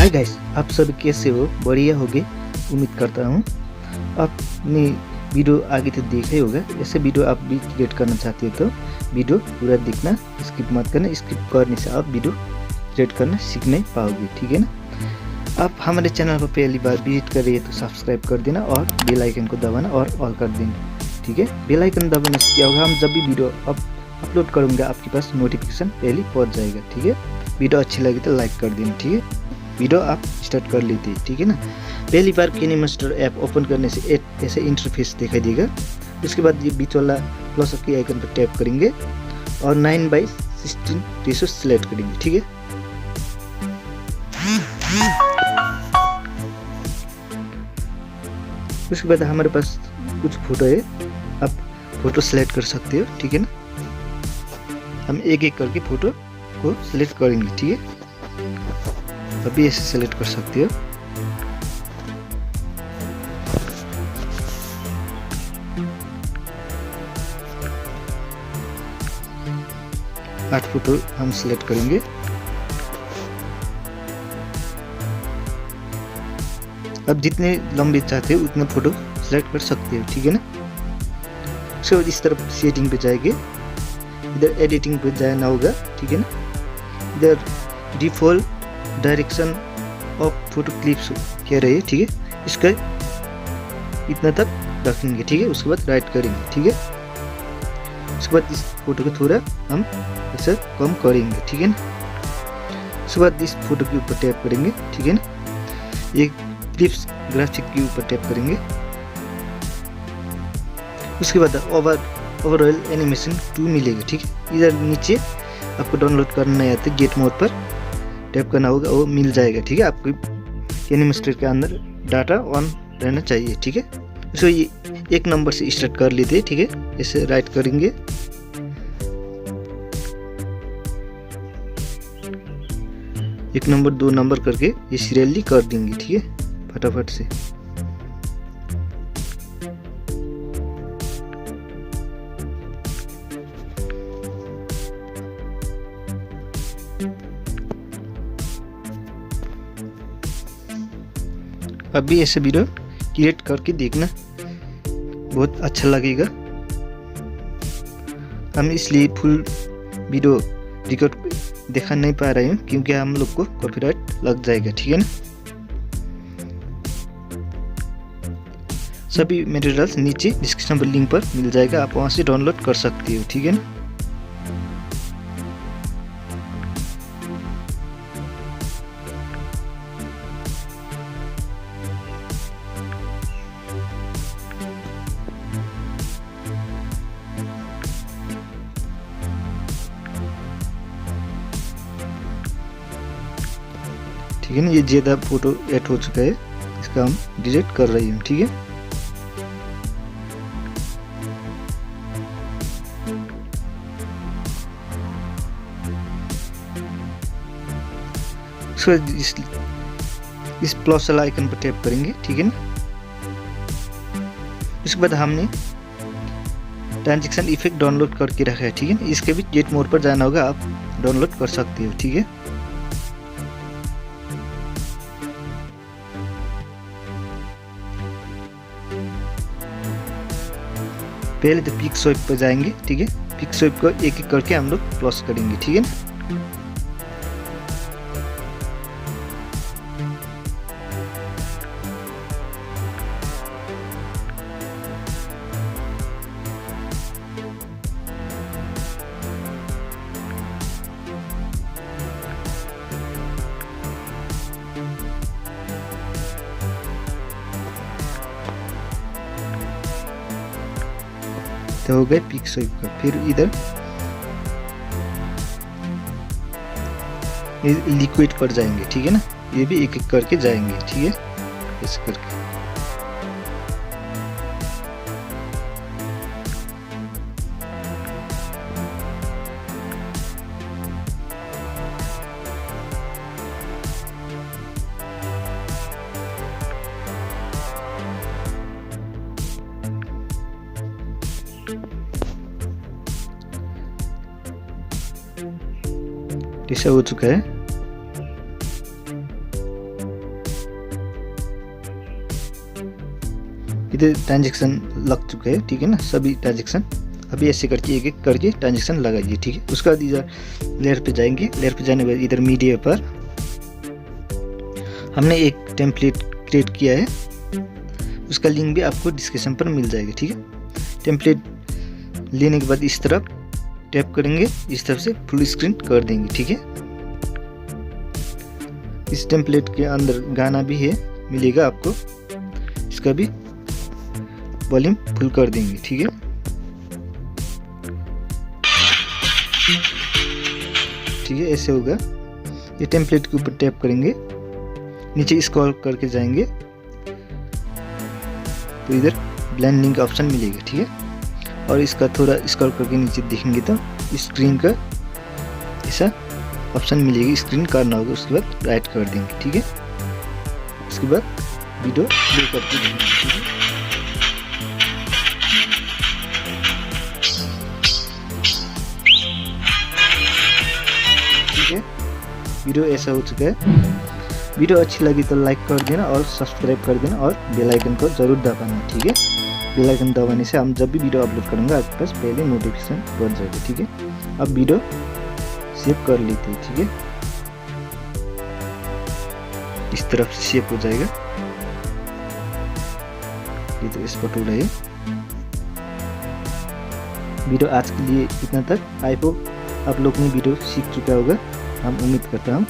Hi guys, आप सब कैसे हो? बढ़िया होगे उम्मीद करता हूँ। आपने वीडियो आगे तक देखा ही होगा। ऐसे वीडियो आप भी क्रिएट करना चाहते हो तो वीडियो पूरा देखना, स्किप मत करना। स्किप करने से आप वीडियो क्रिएट करना सीख नहीं पाओगे, ठीक है ना। आप हमारे चैनल पर पहली बार विजिट कर रही है तो सब्सक्राइब कर देना और बेल आइकन को दबाना और ऑल कर देना, ठीक है। बेल आइकन दबाने से क्या होगा, हम जब भी वीडियो अपलोड करूँगा आपके पास नोटिफिकेशन पहले पहुँच जाएगा, ठीक है। वीडियो अच्छी लगी तो लाइक कर देना, ठीक है। वीडियो आप स्टार्ट कर लेते हैं, ठीक है ना। पहली बार किनेमास्टर ऐप ओपन करने से ऐसे इंटरफेस दिखाई देगा। उसके बाद ये बीच वाला प्लस के आइकन पर टैप करेंगे और 9:16 रेशो सिलेक्ट करेंगे, ठीक है। उसके बाद हमारे पास कुछ फोटो है, आप फोटो सेलेक्ट कर सकते हो, ठीक है ना। हम एक एक करके फोटो को सिलेक्ट करेंगे, ठीक है। अभी ऐसे सेलेक्ट कर सकते हो। आठ फोटो हम सिलेक्ट करेंगे। अब जितने लंबे चाहते हो उतने फोटो सिलेक्ट कर सकते हो, ठीक है ना। उसके बाद इस तरफ सेटिंग पे जाएंगे, इधर एडिटिंग पे जाना होगा, ठीक है ना। इधर default direction of photo clips कह रहे हैं, ठीक है। इसका इतना तक रखेंगे, ठीक है। उसके बाद राइट करेंगे, ठीक है। उसके बाद इस फोटो को थोड़ा हम ऐसा कम करेंगे, ठीक है ना। उसके बाद इस फोटो के ऊपर टैप करेंगे, ठीक है ना। एक क्लिप्स ग्राफिक के ऊपर टैप करेंगे। उसके बाद ओवरऑल एनिमेशन 2 मिलेगा, ठीक है। इधर नीचे आपको डाउनलोड करना है तो गेट मोड पर टैप करना होगा, वो मिल जाएगा, ठीक है। आपको किनेमास्टर के अंदर डाटा ऑन रहना चाहिए, ठीक है। सो ये एक नंबर से स्टार्ट कर लेते हैं, ठीक है। ऐसे राइट करेंगे, एक नंबर 2 नंबर करके ये सीरियली कर देंगे, ठीक है, फटाफट से। अभी ऐसे वीडियो क्रिएट करके देखना, बहुत अच्छा लगेगा। हम इसलिए फुल वीडियो रिकॉर्ड दिखा नहीं पा रहे हैं क्योंकि हम लोग को कॉपीराइट लग जाएगा, ठीक है ना। सभी मटेरियल्स नीचे डिस्क्रिप्शन पर लिंक पर मिल जाएगा, आप वहां से डाउनलोड कर सकते हो, ठीक है ना। ठीक है ना, ये ज़्यादा फोटो ऐड हो चुका है, इसका हम डिलीट कर रही हूँ, ठीक है। सो इस प्लस वाला आइकन पर टैप करेंगे, ठीक है ना। उसके बाद हमने ट्रांजैक्शन इफेक्ट डाउनलोड करके रखा है, ठीक है ना। इसके भी गेट मोड पर जाना होगा, आप डाउनलोड कर सकते हो, ठीक है। पहले तो पिक स्वाइप पर जाएंगे, ठीक है। पिक स्वाइप को एक एक करके हम लोग प्लस करेंगे, ठीक है ना। तो हो गए पिक स्वाइप का। फिर इधर लिक्विड पर जाएंगे, ठीक है ना। ये भी एक एक करके जाएंगे, ठीक है, ऐसे करके। ऐसा हो चुका है। इधर ट्रांजैक्शन लग चुका है, ठीक है ना, सभी ट्रांजैक्शन। अभी ऐसे करके एक एक करके ट्रांजैक्शन लगाइए, ठीक है। उसके बाद इधर लेयर पे जाएंगे, लेयर पे जाने के बाद इधर मीडिया पर हमने एक टेम्पलेट क्रिएट किया है, उसका लिंक भी आपको डिस्क्रिप्शन पर मिल जाएगा, ठीक है। टेम्पलेट लेने के बाद इस तरफ टैप करेंगे, इस तरफ से फुल स्क्रीन कर देंगे, ठीक है। इस टेम्पलेट के अंदर गाना भी है, मिलेगा आपको, इसका भी वॉल्यूम फुल कर देंगे, ठीक है। ठीक है, ऐसे होगा। ये टेम्पलेट के ऊपर टैप करेंगे, नीचे स्क्रॉल करके जाएंगे तो इधर ब्लेंडिंग का ऑप्शन मिलेगा, ठीक है। और इसका थोड़ा स्क्रॉल करके नीचे देखेंगे तो स्क्रीन का ऐसा ऑप्शन मिलेगी, स्क्रीन करना होगा, उसके बाद राइट कर देंगे, ठीक है। उसके बाद वीडियो प्ले करके देंगे, ठीक है। ठीक है, वीडियो ऐसा हो चुका है। वीडियो अच्छी लगी तो लाइक कर देना और सब्सक्राइब कर देना और बेल आइकन को ज़रूर दबाना, ठीक है। बेल आइकन दबाने से हम जब भी वीडियो अपलोड करेंगे आपके पास पहले नोटिफिकेशन पहुंच जाएगा, ठीक है। अब वीडियो सेव कर लेते हैं, ठीक है। इस तरफ से सेव हो जाएगा, ये तो स्पॉट हो रहा है। वीडियो आज के लिए इतना तक। आई होप आप लोग ने वीडियो सीख चुका होगा, हम उम्मीद करता हूँ।